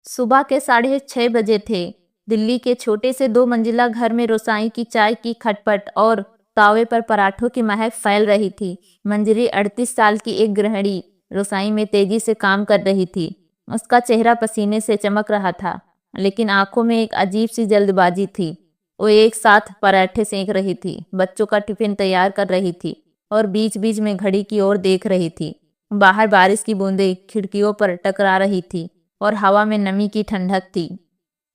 सुबह के 6:30 बजे थे। दिल्ली के छोटे से 2 मंजिला घर में रोसाई की चाय की खटपट और तावे पर पराठों की महक फैल रही थी। मंजरी 38 साल की एक गृहिणी रोसाई में तेजी से काम कर रही थी। उसका चेहरा पसीने से चमक रहा था, लेकिन आंखों में एक अजीब सी जल्दबाजी थी। वो एक साथ पराठे सेंक रही थी, बच्चों का टिफिन तैयार कर रही थी और बीच बीच में घड़ी की ओर देख रही थी। बाहर बारिश की बूंदें खिड़कियों पर टकरा रही थी और हवा में नमी की ठंडक थी।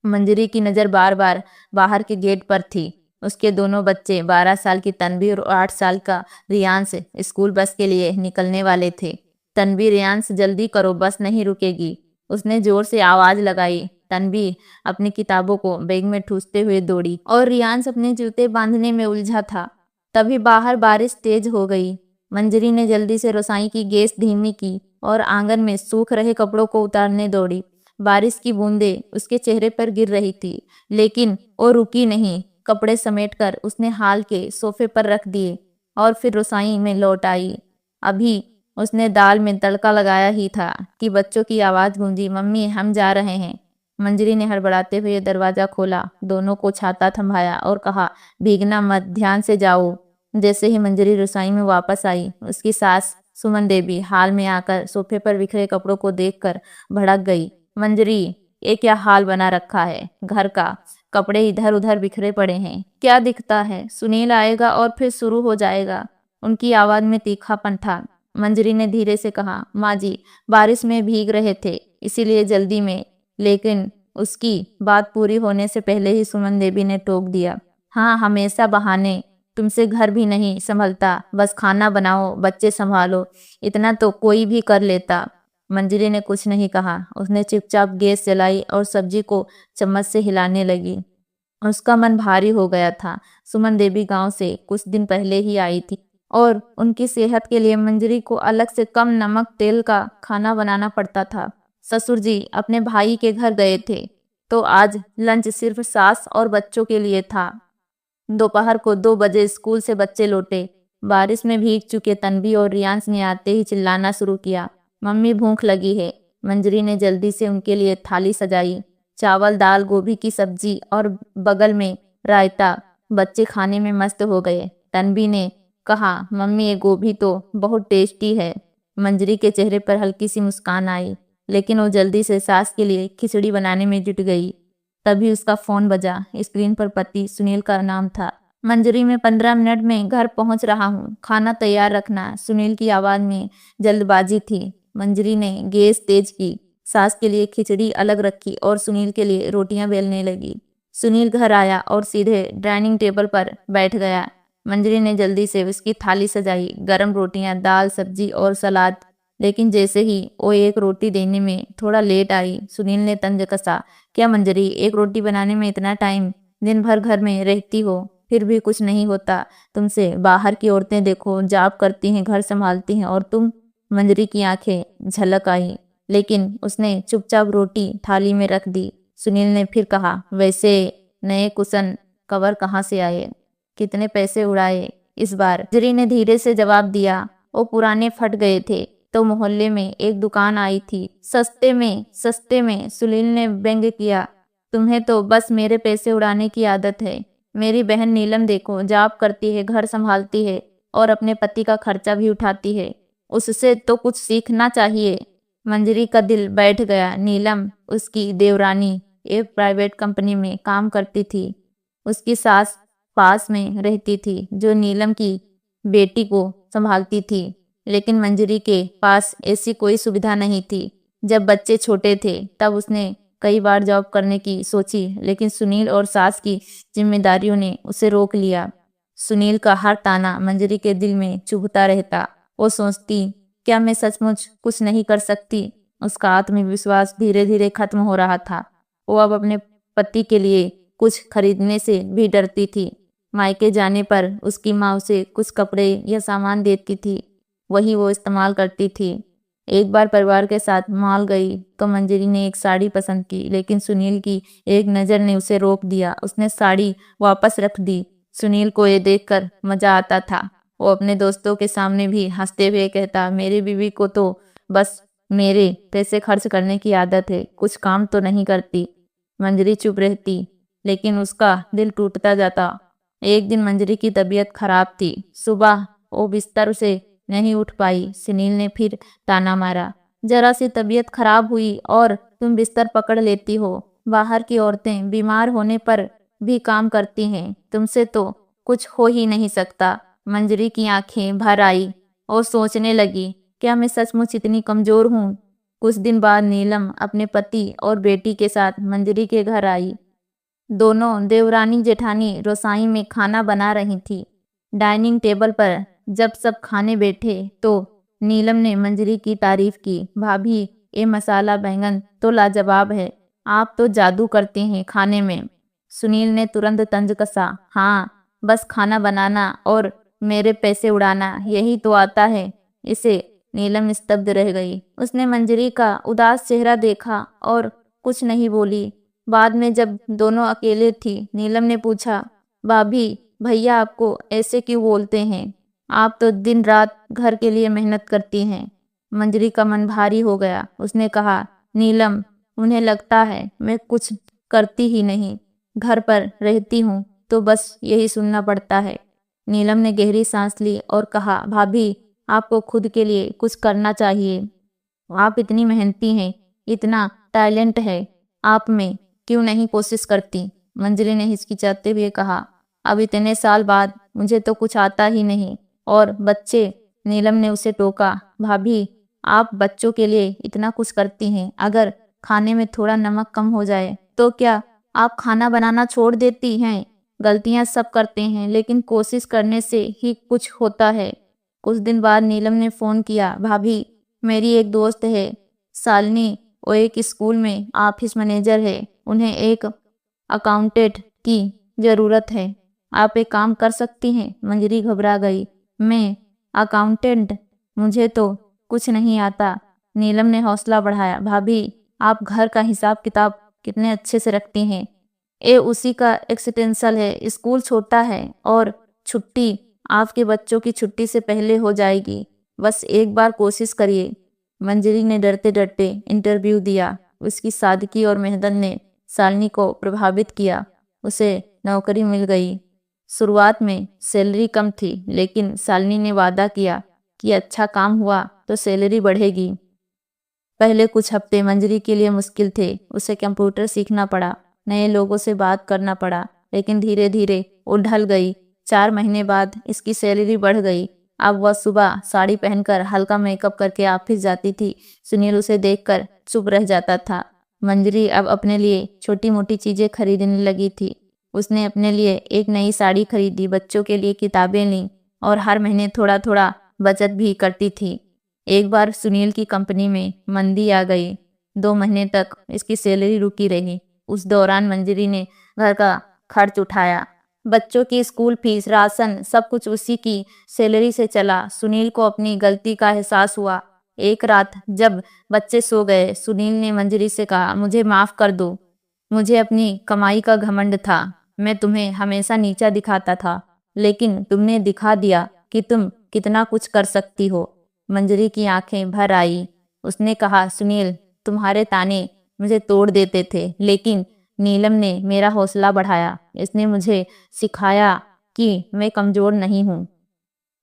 मंजरी की नज़र बार बार बाहर के गेट पर थी। उसके दोनों बच्चे 12 साल की तन्वी और 8 साल का रियांस स्कूल बस के लिए निकलने वाले थे। तन्वी, रियांस जल्दी करो, बस नहीं रुकेगी, उसने जोर से आवाज लगाई। तन्वी अपनी किताबों को बैग में ठूसते हुए दौड़ी और रियांस अपने जूते बांधने में उलझा था। तभी बाहर बारिश तेज हो गई। मंजरी ने जल्दी से रसोई की गैस धीमी की और आंगन में सूख रहे कपड़ों को उतारने दौड़ी। बारिश की बूंदें उसके चेहरे पर गिर रही थी, लेकिन वो रुकी नहीं। कपड़े समेटकर उसने हाल के सोफे पर रख दिए और फिर रसोई में लौट आई। अभी उसने दाल में तड़का लगाया ही था कि बच्चों की आवाज गूंजी, मम्मी हम जा रहे हैं। मंजरी ने हड़बड़ाते हुए दरवाजा खोला, दोनों को छाता थमाया और कहा, भीगना मत, ध्यान से जाओ। जैसे ही मंजरी रसोई में वापस आई, उसकी सास सुमन देवी हाल में आकर सोफे पर बिखरे कपड़ों को देखकर भड़क गई। मंजरी, ये क्या हाल बना रखा है घर का? कपड़े इधर उधर बिखरे पड़े हैं। क्या दिखता है, सुनील आएगा और फिर शुरू हो जाएगा। उनकी आवाज में तीखापन था। मंजरी ने धीरे से कहा, माँ जी, बारिश में भीग रहे थे, इसीलिए जल्दी में। लेकिन उसकी बात पूरी होने से पहले ही सुमन देवी ने टोक दिया, हाँ, हमेशा बहाने, तुमसे घर भी नहीं संभलता, बस खाना बनाओ, बच्चे संभालो, इतना तो कोई भी कर लेता। मंजरी ने कुछ नहीं कहा। उसने चुपचाप गैस जलाई और सब्जी को चम्मच से हिलाने लगी। उसका मन भारी हो गया था। सुमन देवी गांव से कुछ दिन पहले ही आई थी और उनकी सेहत के लिए मंजरी को अलग से कम नमक तेल का खाना बनाना पड़ता था। ससुर जी अपने भाई के घर गए थे, तो आज लंच सिर्फ सास और बच्चों के लिए था। दोपहर को 2 बजे स्कूल से बच्चे लौटे। बारिश में भीग चुके तन्वी और रियांस ने आते ही चिल्लाना शुरू किया, मम्मी भूख लगी है। मंजरी ने जल्दी से उनके लिए थाली सजाई, चावल, दाल, गोभी की सब्जी और बगल में रायता। बच्चे खाने में मस्त हो गए। तन्वी ने कहा, मम्मी ये गोभी तो बहुत टेस्टी है। मंजरी के चेहरे पर हल्की सी मुस्कान आई, लेकिन वो जल्दी से सास के लिए खिचड़ी बनाने में जुट गई। तभी उसका फोन बजा। स्क्रीन पर पति सुनील का नाम था। मंजरी, में 15 मिनट में घर पहुंच रहा हूँ, खाना तैयार रखना। सुनील की आवाज में जल्दबाजी थी। मंजरी ने गैस तेज की, सास के लिए खिचड़ी अलग रखी और सुनील के लिए रोटियां बेलने लगी। सुनील घर आया और सीधे डाइनिंग टेबल पर बैठ गया। मंजरी ने जल्दी से उसकी थाली सजाई, गरम रोटियां, दाल, सब्जी और सलाद। लेकिन जैसे ही वो एक रोटी देने में थोड़ा लेट आई, सुनील ने तंज कसा, क्या मंजरी, एक रोटी बनाने में इतना टाइम? दिन भर घर में रहती हो, फिर भी कुछ नहीं होता तुमसे? बाहर की औरतें देखो, जॉब करती हैं, घर संभालती हैं, और तुम? मंजरी की आंखें झलक आई, लेकिन उसने चुपचाप रोटी थाली में रख दी। सुनील ने फिर कहा, वैसे नए कुशन कवर कहाँ से आए? कितने पैसे उड़ाए इस बार? मंजरी ने धीरे से जवाब दिया, वो पुराने फट गए थे, तो मोहल्ले में एक दुकान आई थी, सस्ते में। सुनील ने व्यंग किया, तुम्हें तो बस मेरे पैसे उड़ाने की आदत है। मेरी बहन नीलम देखो, जॉब करती है, घर संभालती है और अपने पति का खर्चा भी उठाती है, उससे तो कुछ सीखना चाहिए। मंजरी का दिल बैठ गया। नीलम उसकी देवरानी एक प्राइवेट कंपनी में काम करती थी। उसकी सास पास में रहती थी, जो नीलम की बेटी को संभालती थी। लेकिन मंजरी के पास ऐसी कोई सुविधा नहीं थी। जब बच्चे छोटे थे तब उसने कई बार जॉब करने की सोची, लेकिन सुनील और सास की जिम्मेदारियों ने उसे रोक लिया। सुनील का हर ताना मंजरी के दिल में चुभता रहता। वो सोचती, क्या मैं सचमुच कुछ नहीं कर सकती? उसका आत्मविश्वास धीरे धीरे खत्म हो रहा था। वो अब अपने पति के लिए कुछ खरीदने से भी डरती थी। मायके जाने पर उसकी माँ उसे कुछ कपड़े या सामान देती थी, वही वो इस्तेमाल करती थी। एक बार परिवार के साथ मॉल गई तो मंजरी ने एक साड़ी पसंद की, लेकिन सुनील की एक नज़र ने उसे रोक दिया। उसने साड़ी वापस रख दी। सुनील को ये देखकर मजा आता था। वो अपने दोस्तों के सामने भी हंसते हुए कहता, मेरी बीवी को तो बस मेरे पैसे खर्च करने की आदत है, कुछ काम तो नहीं करती। मंजरी चुप रहती, लेकिन उसका दिल टूटता जाता। एक दिन मंजरी की तबीयत खराब थी। सुबह वो बिस्तर से नहीं उठ पाई। सुनील ने फिर ताना मारा, जरा सी तबीयत खराब हुई और तुम बिस्तर पकड़ लेती हो। बाहर की औरतें बीमार होने पर भी काम करती हैं, तुमसे तो कुछ हो ही नहीं सकता। मंजरी की आंखें भर आई और सोचने लगी, क्या मैं सचमुच इतनी कमजोर हूँ? कुछ दिन बाद नीलम अपने पति और बेटी के साथ मंजरी के घर आई। दोनों देवरानी जेठानी रसोई में खाना बना रही थी। डाइनिंग टेबल पर जब सब खाने बैठे तो नीलम ने मंजरी की तारीफ की। भाभी, ये मसाला बैंगन तो लाजवाब है, आप तो जादू करती हैं खाने में। सुनील ने तुरंत तंज कसा, हाँ, बस खाना बनाना और मेरे पैसे उड़ाना यही तो आता है इसे। नीलम स्तब्ध रह गई। उसने मंजरी का उदास चेहरा देखा और कुछ नहीं बोली। बाद में जब दोनों अकेले थी, नीलम ने पूछा, भाभी, भैया आपको ऐसे क्यों बोलते हैं? आप तो दिन रात घर के लिए मेहनत करती हैं। मंजरी का मन भारी हो गया। उसने कहा, नीलम, उन्हें लगता है मैं कुछ करती ही नहीं, घर पर रहती हूँ तो बस यही सुनना पड़ता है। नीलम ने गहरी सांस ली और कहा, भाभी, आपको खुद के लिए कुछ करना चाहिए। आप इतनी मेहनती हैं, इतना टैलेंट है आप में, क्यों नहीं कोशिश करती? मंजरी ने हिचकिचाते हुए कहा, अब इतने साल बाद मुझे तो कुछ आता ही नहीं। और बच्चे? नीलम ने उसे टोका, भाभी, आप बच्चों के लिए इतना कुछ करती हैं, अगर खाने में थोड़ा नमक कम हो जाए तो क्या आप खाना बनाना छोड़ देती हैं? गलतियां सब करते हैं, लेकिन कोशिश करने से ही कुछ होता है। कुछ दिन बाद नीलम ने फोन किया, भाभी, मेरी एक दोस्त है शालिनी, वो एक स्कूल में ऑफिस मैनेजर है, उन्हें एक अकाउंटेंट की जरूरत है, आप एक काम कर सकती हैं? मंजरी घबरा गई, मैं अकाउंटेंट? मुझे तो कुछ नहीं आता। नीलम ने हौसला बढ़ाया, भाभी, आप घर का हिसाब किताब कितने अच्छे से रखती हैं। ये उसी का एक्सटेंशन है। स्कूल छोटा है और छुट्टी आपके बच्चों की छुट्टी से पहले हो जाएगी, बस एक बार कोशिश करिए। मंजरी ने डरते डरते इंटरव्यू दिया। उसकी सादगी और मेहनत ने शालिनी को प्रभावित किया। उसे नौकरी मिल गई। शुरुआत में सैलरी कम थी, लेकिन शालिनी ने वादा किया कि अच्छा काम हुआ तो सैलरी बढ़ेगी। पहले कुछ हफ्ते मंजरी के लिए मुश्किल थे। उसे कंप्यूटर सीखना पड़ा, नए लोगों से बात करना पड़ा, लेकिन धीरे धीरे वो ढल गई। 4 महीने बाद इसकी सैलरी बढ़ गई। अब वह सुबह साड़ी पहनकर हल्का मेकअप करके ऑफिस जाती थी। सुनील उसे देखकर चुप रह जाता था। मंजरी अब अपने लिए छोटी मोटी चीजें खरीदने लगी थी। उसने अपने लिए एक नई साड़ी खरीदी, बच्चों के लिए किताबें लीं और हर महीने थोड़ा थोड़ा बचत भी करती थी। एक बार सुनील की कंपनी में मंदी आ गई। 2 महीने तक इसकी सैलरी रुकी रही। उस दौरान मंजरी ने घर का खर्च उठाया, बच्चों की स्कूल फीस, राशन, सब कुछ उसी की सैलरी से चला। सुनील को अपनी गलती का एहसास हुआ। एक रात जब बच्चे सो गए, सुनील ने मंजरी से कहा, मुझे माफ कर दो, मुझे अपनी कमाई का घमंड था। मैं तुम्हें हमेशा नीचा दिखाता था, लेकिन तुमने दिखा दिया कि तुम कितना कुछ कर सकती हो। मंजरी की आंखें भर आई। उसने कहा, सुनील, तुम्हारे ताने मुझे तोड़ देते थे, लेकिन नीलम ने मेरा हौसला बढ़ाया। इसने मुझे सिखाया कि मैं कमजोर नहीं हूँ।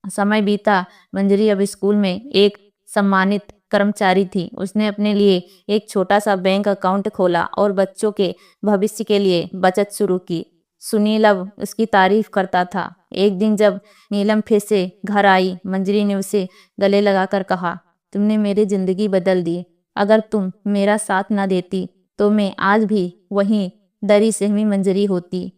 समय बीता। मंजरी अब स्कूल में एक सम्मानित कर्मचारी थी। उसने अपने लिए एक छोटा सा बैंक अकाउंट खोला और बच्चों के भविष्य के लिए बचत शुरू की। सुनील अब उसकी तारीफ करता था। एक दिन जब नीलम फिर से घर आई, मंजरी ने उसे गले लगाकर कहा, तुमने मेरी जिंदगी बदल दी। अगर तुम मेरा साथ न देती तो मैं आज भी वहीं डरी सहमी मंजरी होती।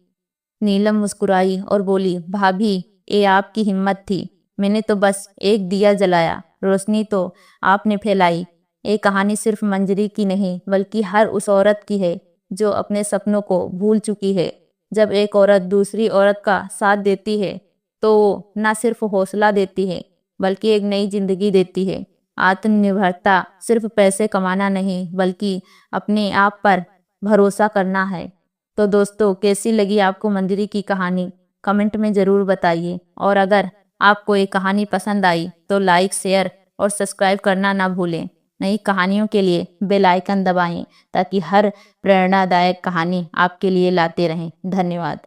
नीलम मुस्कुराई और बोली, भाभी, ये आपकी हिम्मत थी। मैंने तो बस एक दिया जलाया, रोशनी तो आपने फैलाई। ये कहानी सिर्फ मंजरी की नहीं, बल्कि हर उस औरत की है जो अपने सपनों को भूल चुकी है। जब एक औरत दूसरी औरत का साथ देती है तो वो न सिर्फ हौसला देती है, बल्कि एक नई जिंदगी देती है। आत्मनिर्भरता सिर्फ पैसे कमाना नहीं, बल्कि अपने आप पर भरोसा करना है। तो दोस्तों, कैसी लगी आपको मंजरी की कहानी? कमेंट में ज़रूर बताइए। और अगर आपको ये कहानी पसंद आई तो लाइक, शेयर और सब्सक्राइब करना ना भूलें। नई कहानियों के लिए बेल आइकन दबाएं ताकि हर प्रेरणादायक कहानी आपके लिए लाते रहें। धन्यवाद।